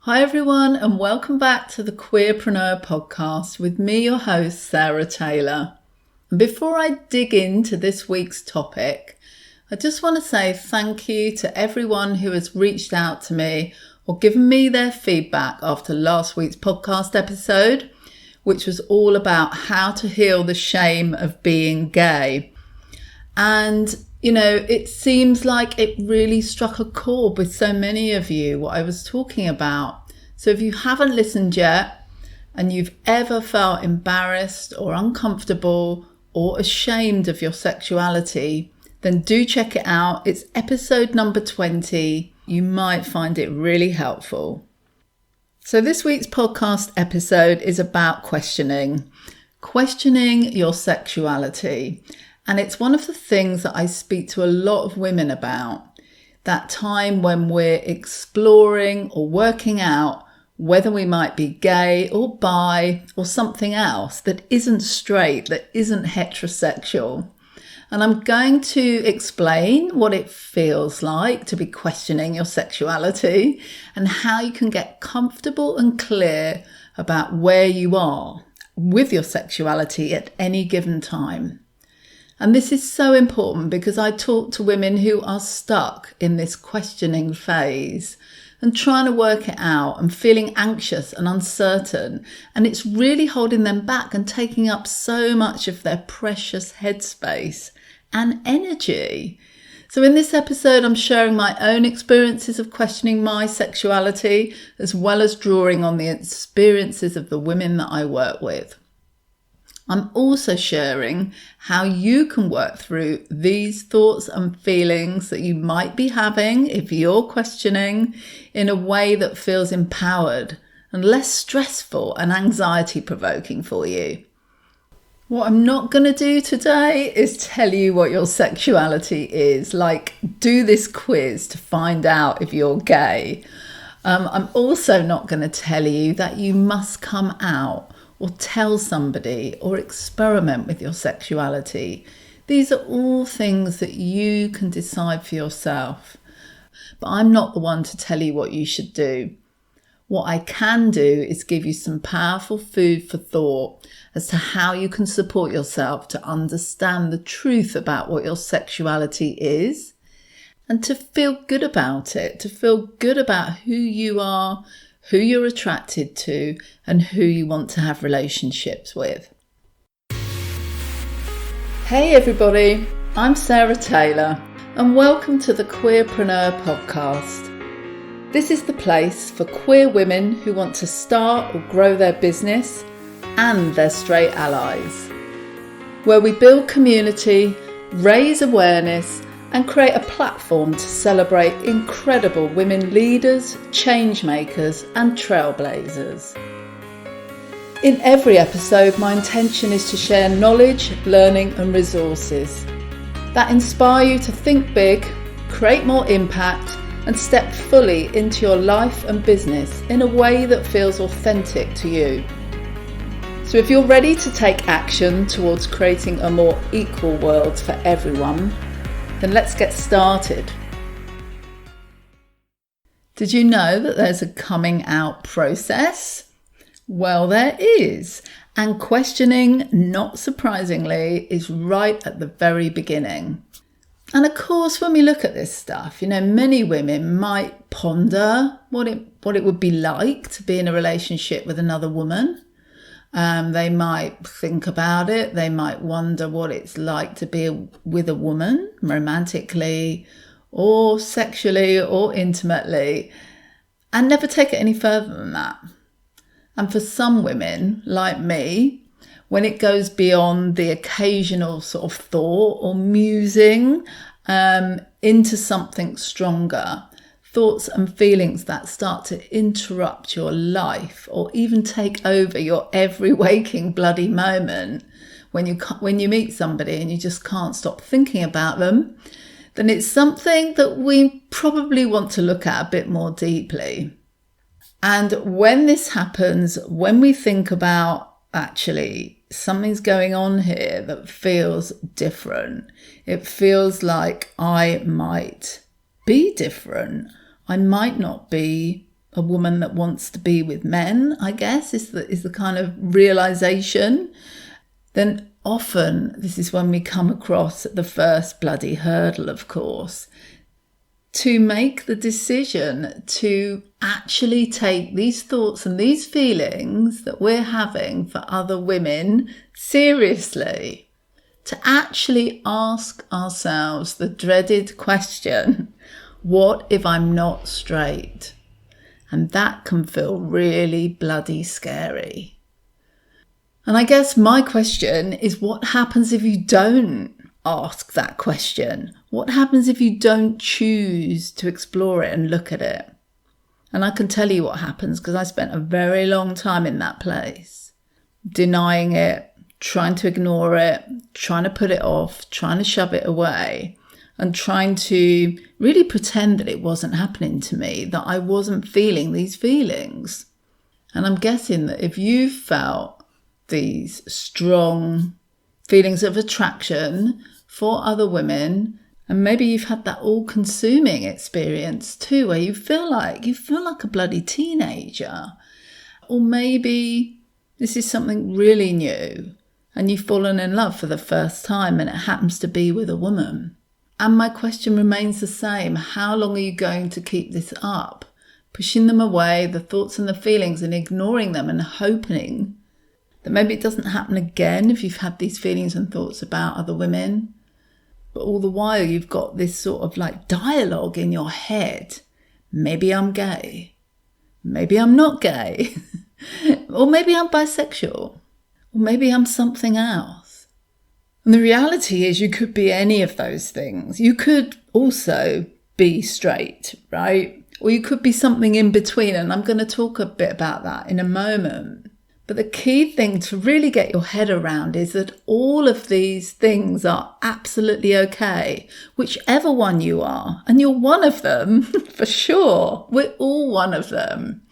Hi everyone, and welcome back to the Queerpreneur podcast with me, your host, Sarah Taylor. And before I dig into this week's topic, I just want to say thank you to everyone who has reached out to me or given me their feedback after last week's podcast episode, which was all about how to heal the shame of being gay. And it seems like it really struck a chord with so many of you, what I was talking about. So if you haven't listened yet and you've ever felt embarrassed or uncomfortable or ashamed of your sexuality, then do check it out. It's episode number 20. You might find it really helpful. So this week's podcast episode is about questioning your sexuality. And it's one of the things that I speak to a lot of women about, that time when we're exploring or working out whether we might be gay or bi or something else that isn't straight, that isn't heterosexual. And I'm going to explain what it feels like to be questioning your sexuality and how you can get comfortable and clear about where you are with your sexuality at any given time. And this is so important because I talk to women who are stuck in this questioning phase and trying to work it out and feeling anxious and uncertain. And it's really holding them back and taking up so much of their precious headspace and energy. So in this episode, I'm sharing my own experiences of questioning my sexuality, as well as drawing on the experiences of the women that I work with. I'm also sharing how you can work through these thoughts and feelings that you might be having if you're questioning in a way that feels empowered and less stressful and anxiety provoking for you. What I'm not going to do today is tell you what your sexuality is, like do this quiz to find out if you're gay. I'm also not going to tell you that you must come out or tell somebody or experiment with your sexuality. These are all things that you can decide for yourself. But I'm not the one to tell you what you should do. What I can do is give you some powerful food for thought as to how you can support yourself to understand the truth about what your sexuality is and to feel good about it, to feel good about who you are, who you're attracted to, and who you want to have relationships with. Hey everybody, I'm Sarah Taylor, and welcome to the Queerpreneur podcast. This is the place for queer women who want to start or grow their business and their straight allies, where we build community, raise awareness, and create a platform to celebrate incredible women leaders, change makers, and trailblazers. In every episode, my intention is to share knowledge, learning, and resources that inspire you to think big, create more impact, and step fully into your life and business in a way that feels authentic to you. So if you're ready to take action towards creating a more equal world for everyone, then let's get started. Did you know that there's a coming out process? Well, there is. And questioning, not surprisingly, is right at the very beginning. And of course, when we look at this stuff, many women might ponder what it would be like to be in a relationship with another woman. They might think about it. They might wonder what it's like to be with a woman romantically or sexually or intimately, and never take it any further than that. And for some women like me, when it goes beyond the occasional sort of thought or musing into something stronger, thoughts and feelings that start to interrupt your life or even take over your every waking bloody moment when you meet somebody and you just can't stop thinking about them, then it's something that we probably want to look at a bit more deeply. And when this happens, when we think about actually something's going on here that feels different, it feels like I might be different. I might not be a woman that wants to be with men, I guess, is the kind of realization, then often this is when we come across the first bloody hurdle, of course, to make the decision to actually take these thoughts and these feelings that we're having for other women seriously, to actually ask ourselves the dreaded question, what if I'm not straight? And that can feel really bloody scary. And I guess my question is, what happens if you don't ask that question? What happens if you don't choose to explore it and look at it? And I can tell you what happens, because I spent a very long time in that place, denying it, trying to ignore it, trying to put it off, trying to shove it away, and trying to really pretend that it wasn't happening to me, that I wasn't feeling these feelings. And I'm guessing that if you felt these strong feelings of attraction for other women, and maybe you've had that all-consuming experience too, where you feel like a bloody teenager, or maybe this is something really new and you've fallen in love for the first time and it happens to be with a woman. And my question remains the same. How long are you going to keep this up? Pushing them away, the thoughts and the feelings, and ignoring them and hoping that maybe it doesn't happen again if you've had these feelings and thoughts about other women. But all the while you've got this sort of like dialogue in your head. Maybe I'm gay. Maybe I'm not gay. Or maybe I'm bisexual. Or maybe I'm something else. And the reality is you could be any of those things. You could also be straight, right? Or you could be something in between. And I'm going to talk a bit about that in a moment. But the key thing to really get your head around is that all of these things are absolutely okay, whichever one you are. And you're one of them, for sure. We're all one of them.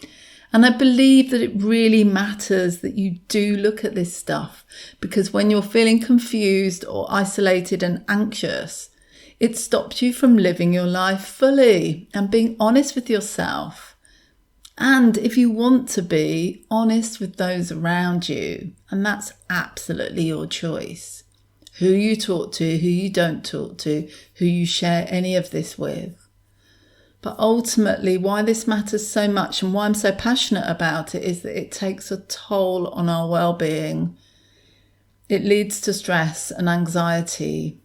And I believe that it really matters that you do look at this stuff, because when you're feeling confused or isolated and anxious, it stops you from living your life fully and being honest with yourself. And if you want to be honest with those around you, and that's absolutely your choice, who you talk to, who you don't talk to, who you share any of this with. But ultimately, why this matters so much and why I'm so passionate about it is that it takes a toll on our well-being. It leads to stress and anxiety.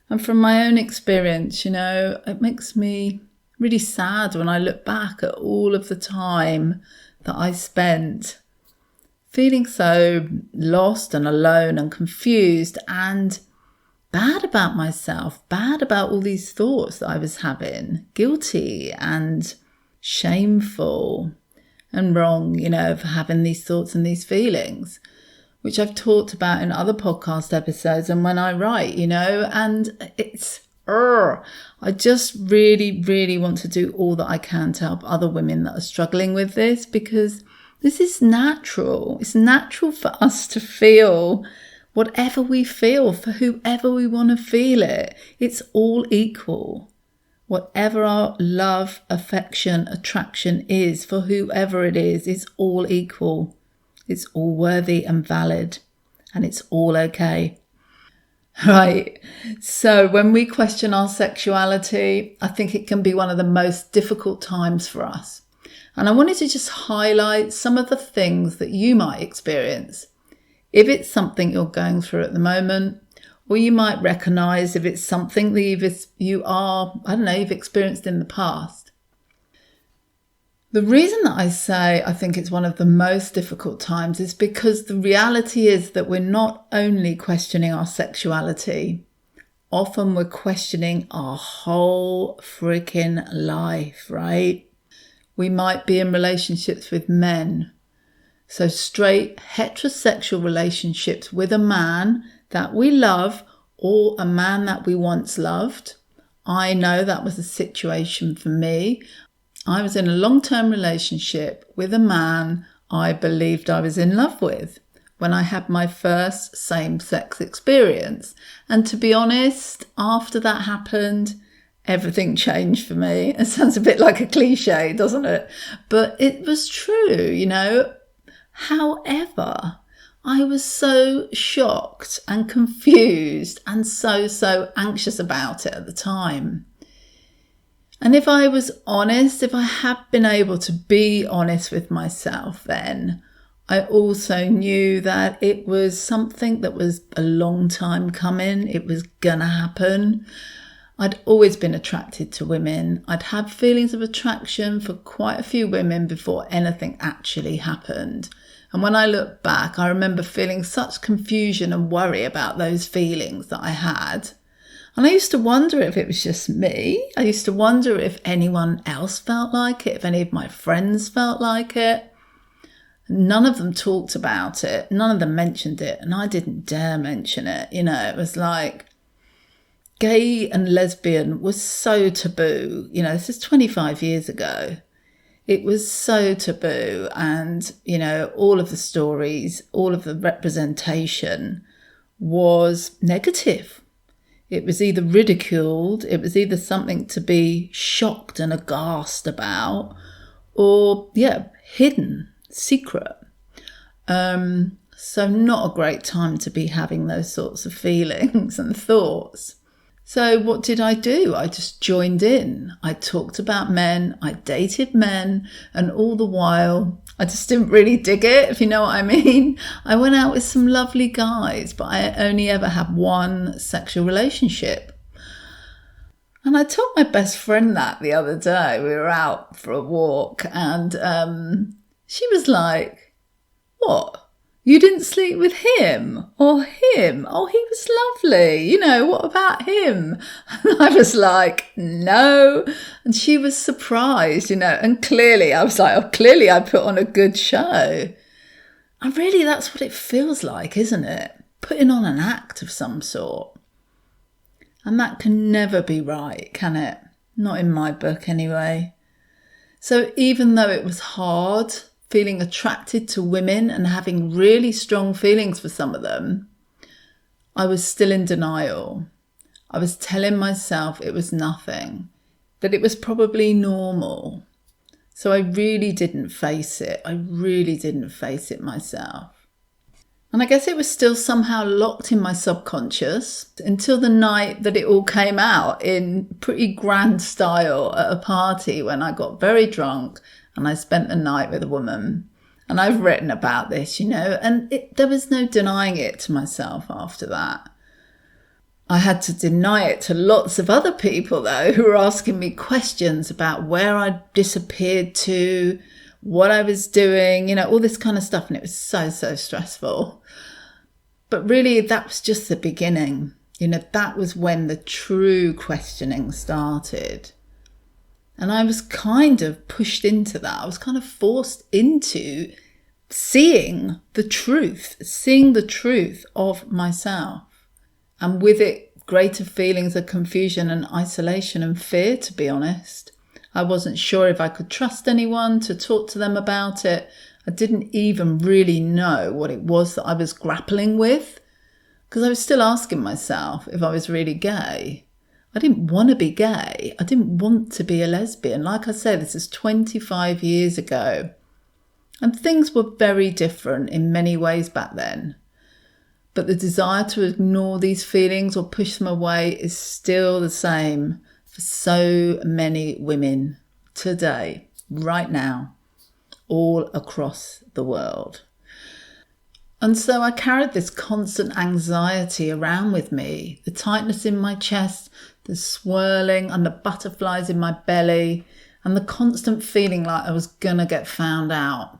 And from my own experience, it makes me really sad when I look back at all of the time that I spent feeling so lost and alone and confused and bad about myself, bad about all these thoughts that I was having, guilty and shameful and wrong, for having these thoughts and these feelings, which I've talked about in other podcast episodes and when I write, and it's I just really, really want to do all that I can to help other women that are struggling with this, because this is natural. It's natural for us to feel whatever we feel for whoever we want to feel it. It's all equal. Whatever our love, affection, attraction is for whoever it is all equal. It's all worthy and valid, and it's all okay. Right, so when we question our sexuality, I think it can be one of the most difficult times for us. And I wanted to just highlight some of the things that you might experience if it's something you're going through at the moment, or you might recognise if it's something that you've experienced in the past. The reason that I say I think it's one of the most difficult times is because the reality is that we're not only questioning our sexuality, often we're questioning our whole freaking life, right? We might be in relationships with men. So straight heterosexual relationships with a man that we love or a man that we once loved. I know that was a situation for me. I was in a long-term relationship with a man I believed I was in love with when I had my first same-sex experience. And to be honest, after that happened, everything changed for me. It sounds a bit like a cliche, doesn't it? But it was true, However, I was so shocked and confused and so anxious about it at the time. And if I was honest, if I had been able to be honest with myself then, I also knew that it was something that was a long time coming. It was gonna happen. I'd always been attracted to women. I'd had feelings of attraction for quite a few women before anything actually happened. And when I look back, I remember feeling such confusion and worry about those feelings that I had. And I used to wonder if it was just me. I used to wonder if anyone else felt like it, if any of my friends felt like it. None of them talked about it. None of them mentioned it. And I didn't dare mention it. It was like gay and lesbian was so taboo. This is 25 years ago. It was so taboo. And, all of the stories, all of the representation was negative. It was either ridiculed, it was either something to be shocked and aghast about, or, hidden. Secret. So not a great time to be having those sorts of feelings and thoughts. So what did I do? I just joined in. I talked about men, I dated men, and all the while I just didn't really dig it, if you know what I mean. I went out with some lovely guys, but I only ever had one sexual relationship. And I told my best friend that the other day. We were out for a walk and she was like, "What? You didn't sleep with him or him? Oh, he was lovely. What about him?" And I was like, "No." And she was surprised, and clearly I was like, "Oh, clearly I put on a good show." And really that's what it feels like, isn't it? Putting on an act of some sort. And that can never be right, can it? Not in my book anyway. So even though it was hard, feeling attracted to women and having really strong feelings for some of them, I was still in denial. I was telling myself it was nothing, that it was probably normal. So I really didn't face it. I really didn't face it myself. And I guess it was still somehow locked in my subconscious until the night that it all came out in pretty grand style at a party when I got very drunk and I spent the night with a woman. And I've written about this, and there was no denying it to myself after that. I had to deny it to lots of other people, though, who were asking me questions about where I'd disappeared to, what I was doing, all this kind of stuff. And it was so stressful. But really, that was just the beginning. That was when the true questioning started. And I was kind of pushed into that. I was kind of forced into seeing the truth of myself. And with it, greater feelings of confusion and isolation and fear, to be honest. I wasn't sure if I could trust anyone to talk to them about it. I didn't even really know what it was that I was grappling with, because I was still asking myself if I was really gay. I didn't want to be gay. I didn't want to be a lesbian. Like I said, this is 25 years ago. And things were very different in many ways back then. But the desire to ignore these feelings or push them away is still the same for so many women today, right now, all across the world. And so I carried this constant anxiety around with me, the tightness in my chest, the swirling and the butterflies in my belly, and the constant feeling like I was going to get found out,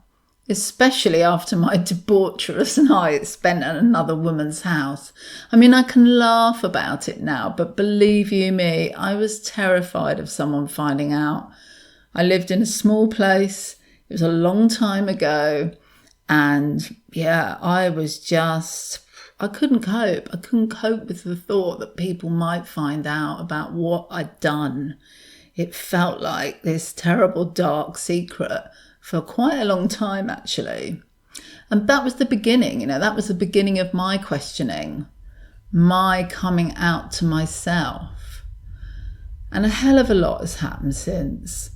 especially after my debaucherous night spent at another woman's house. I mean, I can laugh about it now, but believe you me, I was terrified of someone finding out. I lived in a small place. It was a long time ago. And I couldn't cope. I couldn't cope with the thought that people might find out about what I'd done. It felt like this terrible dark secret for quite a long time, actually. And that was the beginning, that was the beginning of my questioning, my coming out to myself. And a hell of a lot has happened since.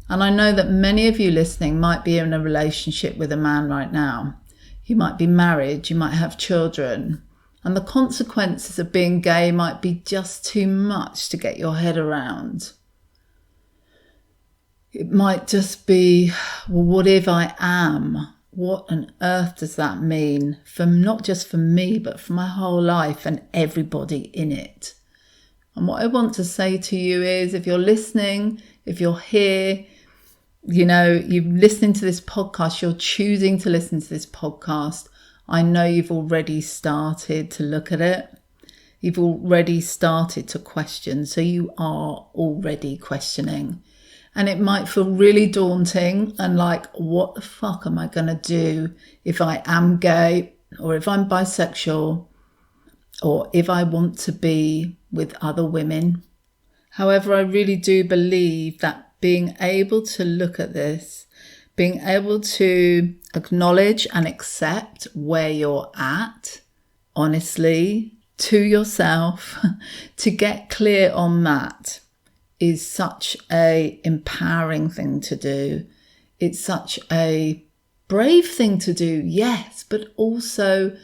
And I know that many of you listening might be in a relationship with a man right now. You might be married, you might have children, and the consequences of being gay might be just too much to get your head around. It might just be, well, what if I am? What on earth does that mean for not just for me, but for my whole life and everybody in it? And what I want to say to you is, if you're listening, if you're here, you know, you're listening to this podcast, you're choosing to listen to this podcast, I know you've already started to look at it. You've already started to question. So you are already questioning. And it might feel really daunting and like, what the fuck am I going to do if I am gay, or if I'm bisexual, or if I want to be with other women? However, I really do believe that being able to look at this, being able to acknowledge and accept where you're at, honestly, to yourself, to get clear on that, is such a empowering thing to do. It's such a brave thing to do, yes, but also,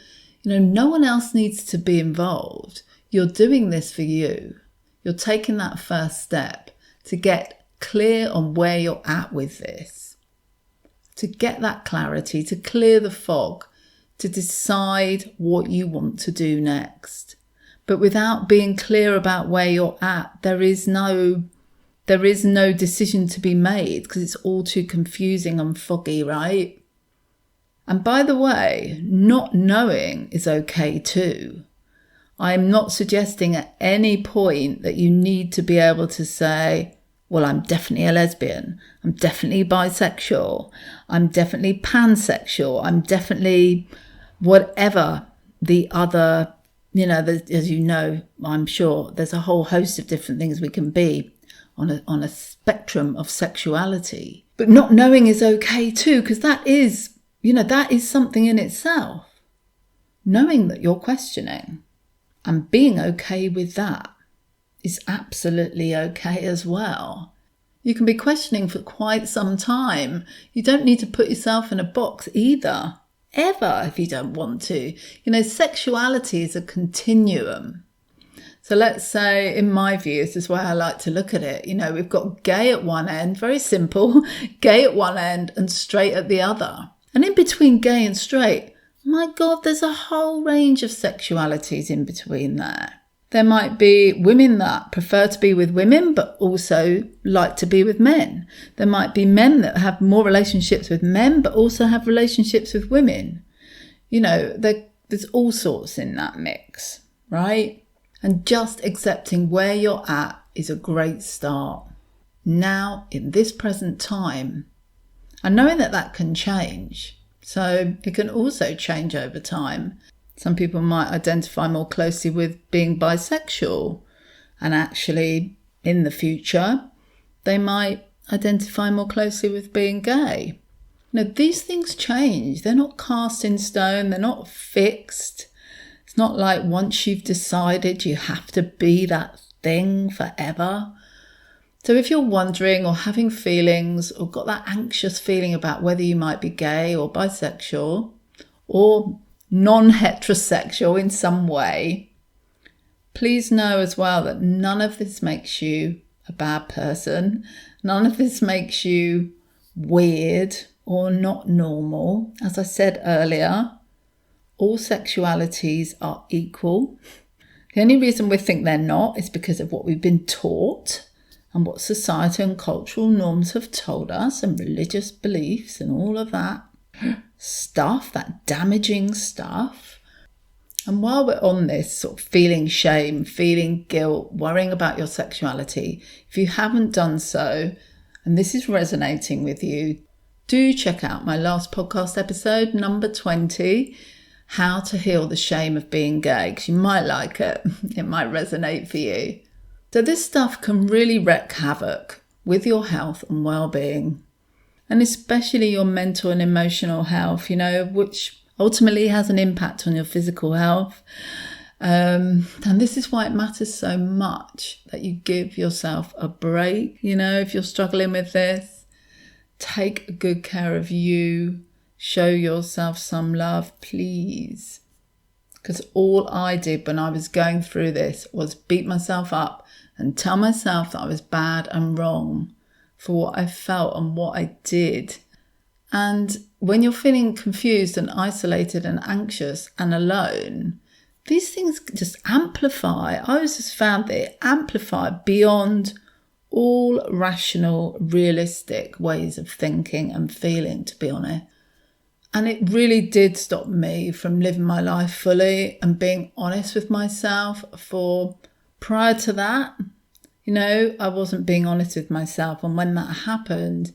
you know, no one else needs to be involved. You're doing this for you. You're taking that first step to get clear on where you're at with this, to get that clarity, to clear the fog, to decide what you want to do next. But without being clear about where you're at, there is no decision to be made, because it's all too confusing and foggy, right? And by the way, not knowing is okay too. I'm not suggesting at any point that you need to be able to say, well, I'm definitely a lesbian, I'm definitely bisexual, I'm definitely pansexual, I'm definitely whatever the other, you know, as you know, I'm sure there's a whole host of different things we can be on a spectrum of sexuality. But not knowing is okay too, because that is, you know, that is something in itself. Knowing that you're questioning and being okay with that is absolutely okay as well. You can be questioning for quite some time. You don't need to put yourself in a box either, ever, if you don't want to. You know, sexuality is a continuum. So let's say, in my view, this is why I like to look at it. You know, we've got gay at one end, very simple, gay at one end and straight at the other. And in between gay and straight, my God, there's a whole range of sexualities in between there. There might be women that prefer to be with women, but also like to be with men. There might be men that have more relationships with men, but also have relationships with women. You know, there's all sorts in that mix, right? And just accepting where you're at is a great start. Now, in this present time, and knowing that that can change. So it can also change over time. Some people might identify more closely with being bisexual, and actually in the future, they might identify more closely with being gay. Now, these things change. They're not cast in stone. They're not fixed. It's not like once you've decided you have to be that thing forever. So if you're wondering or having feelings or got that anxious feeling about whether you might be gay or bisexual or non-heterosexual in some way, please know as well that none of this makes you a bad person. None of this makes you weird or not normal. As I said earlier, all sexualities are equal. The only reason we think they're not is because of what we've been taught and what society and cultural norms have told us, and religious beliefs and all of that stuff, that damaging stuff. And while we're on this sort of feeling shame, feeling guilt, worrying about your sexuality, if you haven't done so, and this is resonating with you, do check out my last podcast episode, number 20, How to Heal the Shame of Being Gay, because you might like it. It might resonate for you. So this stuff can really wreak havoc with your health and well-being, and especially your mental and emotional health, you know, which ultimately has an impact on your physical health. And this is why it matters so much that you give yourself a break. If you're struggling with this, take good care of you. Show yourself some love, please. Because all I did when I was going through this was beat myself up and tell myself that I was bad and wrong for what I felt and what I did. And when you're feeling confused and isolated and anxious and alone, these things just amplify. I just found that it amplified beyond all rational, realistic ways of thinking and feeling, to be honest. And it really did stop me from living my life fully and being honest with myself. For prior to that, I wasn't being honest with myself. And when that happened,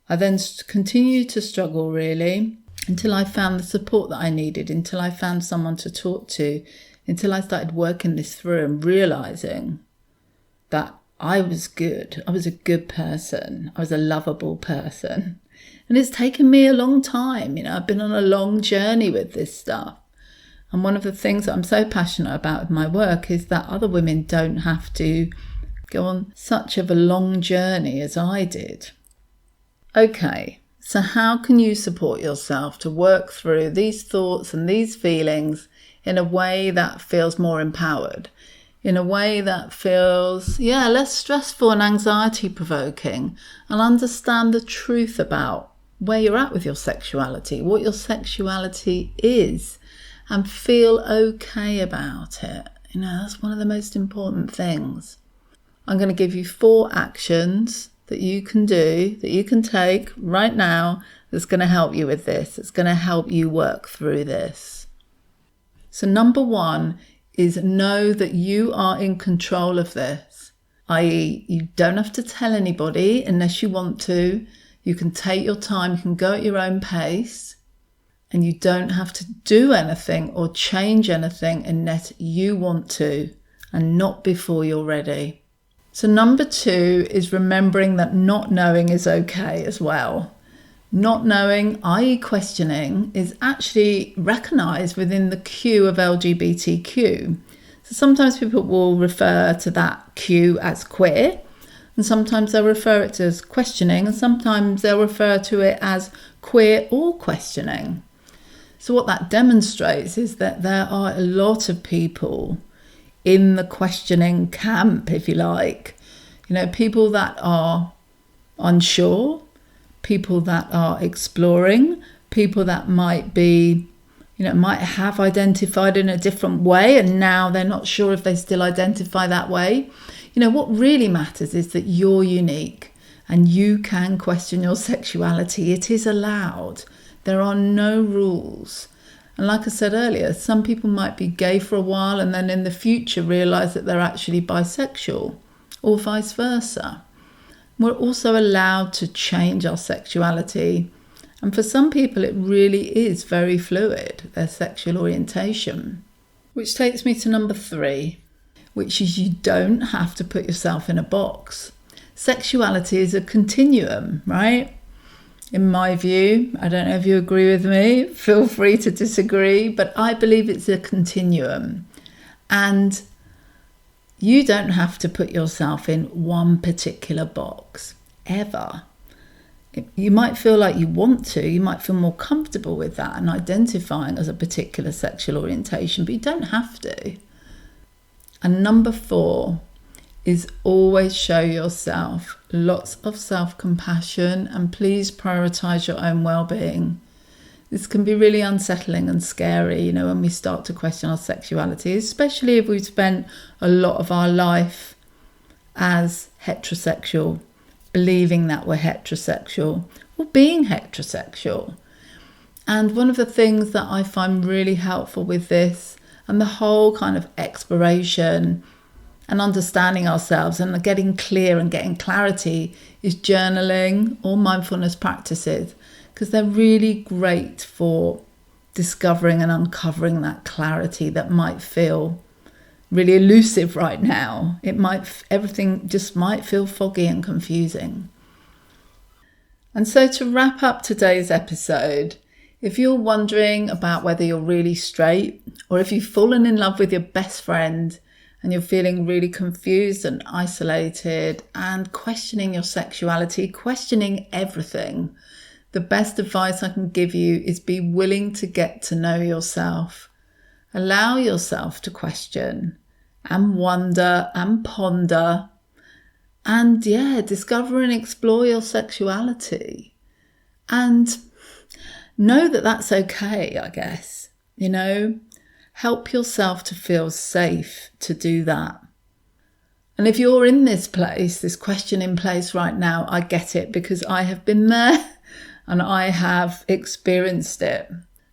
I then continued to struggle really until I found the support that I needed, until I found someone to talk to, until I started working this through and realising that I was good. I was a good person. I was a lovable person. And it's taken me a long time. I've been on a long journey with this stuff. And one of the things that I'm so passionate about with my work is that other women don't have to go on such of a long journey as I did. Okay, so how can you support yourself to work through these thoughts and these feelings in a way that feels more empowered? In a way that feels, less stressful and anxiety provoking, and understand the truth about where you're at with your sexuality, what your sexuality is, and feel okay about it. That's one of the most important things. I'm going to give you 4 actions that you can do, that you can take right now, that's going to help you with this. It's going to help you work through this. So number 1 is know that you are in control of this, i.e. you don't have to tell anybody unless you want to. You can take your time, you can go at your own pace, and you don't have to do anything or change anything unless you want to, and not before you're ready. So number 2 is remembering that not knowing is okay as well. Not knowing, i.e. questioning, is actually recognised within the Q of LGBTQ. So sometimes people will refer to that Q as queer, and sometimes they'll refer it to as questioning, and sometimes they'll refer to it as queer or questioning. So what that demonstrates is that there are a lot of people in the questioning camp, if you like. People that are unsure, people that are exploring, people that might be, might have identified in a different way and now they're not sure if they still identify that way. What really matters is that you're unique and you can question your sexuality. It is allowed. There are no rules. And like I said earlier, some people might be gay for a while and then in the future realise that they're actually bisexual, or vice versa. We're also allowed to change our sexuality. And for some people, it really is very fluid, their sexual orientation. Which takes me to number 3, which is you don't have to put yourself in a box. Sexuality is a continuum, right? In my view, I don't know if you agree with me, feel free to disagree, but I believe it's a continuum. And you don't have to put yourself in one particular box, ever. You might feel like you want to, you might feel more comfortable with that and identifying as a particular sexual orientation, but you don't have to. And number 4 is always show yourself lots of self-compassion and please prioritise your own well-being. This can be really unsettling and scary, when we start to question our sexuality, especially if we've spent a lot of our life as heterosexual, believing that we're heterosexual or being heterosexual. And one of the things that I find really helpful with this and the whole kind of exploration and understanding ourselves and getting clear and getting clarity is journaling or mindfulness practices, because they're really great for discovering and uncovering that clarity that might feel really elusive right now. Everything just might feel foggy and confusing. And so to wrap up today's episode, If you're wondering about whether you're really straight, or if you've fallen in love with your best friend and you're feeling really confused and isolated and questioning your sexuality, questioning everything, the best advice I can give you is be willing to get to know yourself. Allow yourself to question and wonder and ponder and discover and explore your sexuality. And know that that's okay, I guess. Help yourself to feel safe to do that. And if you're in this place, this questioning place right now, I get it because I have been there and I have experienced it.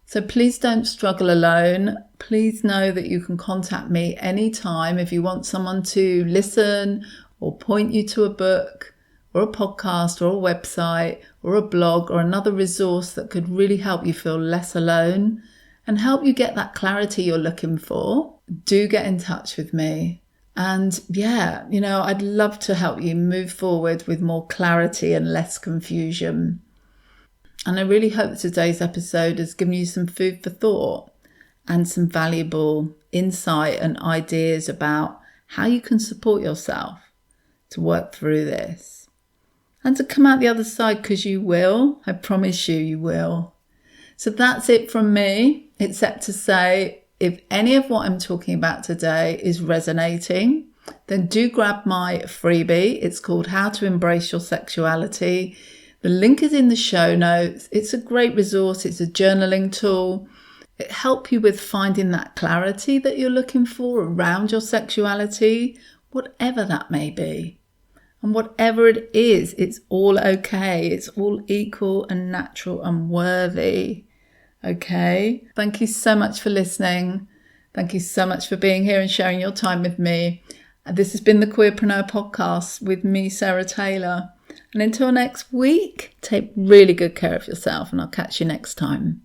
So please don't struggle alone. Please know that you can contact me anytime if you want someone to listen or point you to a book or a podcast or a website or a blog or another resource that could really help you feel less alone and help you get that clarity you're looking for. Do get in touch with me. And I'd love to help you move forward with more clarity and less confusion. And I really hope that today's episode has given you some food for thought and some valuable insight and ideas about how you can support yourself to work through this and to come out the other side, because you will. I promise you will. So that's it from me, except to say, if any of what I'm talking about today is resonating, then do grab my freebie. It's called How to Embrace Your Sexuality. The link is in the show notes. It's a great resource. It's a journaling tool. It helps you with finding that clarity that you're looking for around your sexuality, whatever that may be. And whatever it is, it's all okay. It's all equal and natural and worthy. Okay? Thank you so much for listening. Thank you so much for being here and sharing your time with me. This has been the Queerpreneur podcast with me, Sarah Taylor. And until next week, take really good care of yourself and I'll catch you next time.